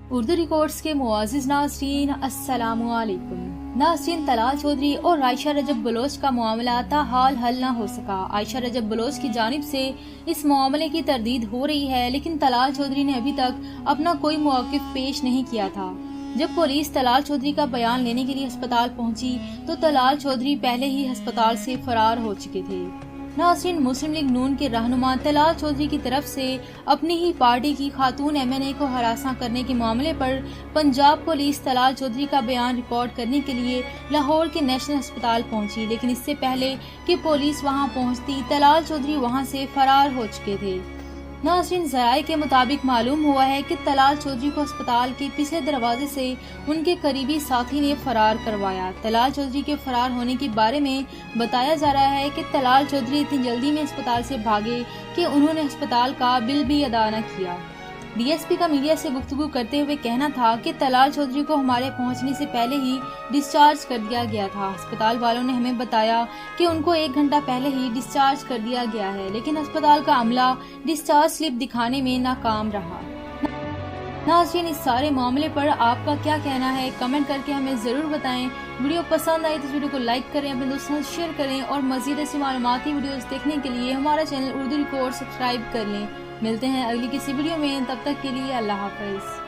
Urdu records के मुआज़िज़ नाज़रीन, अस्सलामु अलैकुम। नाज़रीन, तलाल चौधरी और आयशा रजब बलोच का मामला ताहाल हल न हो सका। आयशा रजब बलोच की जानिब से इस मामले की तरदीद हो रही है, लेकिन तलाल चौधरी ने अभी तक अपना कोई मौक़िफ़ पेश नहीं किया था। जब पुलिस तलाल चौधरी का बयान लेने के लिए अस्पताल पहुंची तो तलाल चौधरी पहले ही अस्पताल से फरार हो चुके थे। नाज़रीन, मुस्लिम लीग नून के रहनुमा तलाल चौधरी की तरफ से अपनी ही पार्टी की खातून MNA को हरासा करने के मामले पर पंजाब पुलिस तलाल चौधरी का बयान रिकॉर्ड करने के लिए लाहौर के नेशनल अस्पताल पहुंची, लेकिन इससे पहले कि पुलिस वहां पहुंचती तलाल चौधरी वहां से फरार हो चुके थे। नाज़रीन, ज़राए के मुताबिक मालूम हुआ है कि तलाल चौधरी को अस्पताल के पिछले दरवाजे से उनके करीबी साथी ने फरार करवाया। तलाल चौधरी के फरार होने के बारे में बताया जा रहा है कि तलाल चौधरी इतनी जल्दी में अस्पताल से भागे कि उन्होंने अस्पताल का बिल भी अदा न किया। DSP का मीडिया से गुफ्तगू करते हुए कहना था कि तलाल चौधरी को हमारे पहुंचने से पहले ही डिस्चार्ज कर दिया गया था। अस्पताल वालों ने हमें बताया कि उनको 1 घंटा पहले ही डिस्चार्ज कर दिया गया है, लेकिन अस्पताल का अमला डिस्चार्ज स्लिप दिखाने में नाकाम रहा। नाज़रीन, इस सारे मामले पर आपका क्या कहना है, कमेंट करके हमें ज़रूर बताएं। वीडियो पसंद आई तो वीडियो को लाइक करें, अपने दोस्तों से शेयर करें और मज़ीद ऐसी मालूमाती वीडियोस देखने के लिए हमारा चैनल उर्दू रिकॉर्ड सब्सक्राइब कर लें। मिलते हैं अगली किसी वीडियो में, तब तक के लिए अल्लाह हाफ़िज़।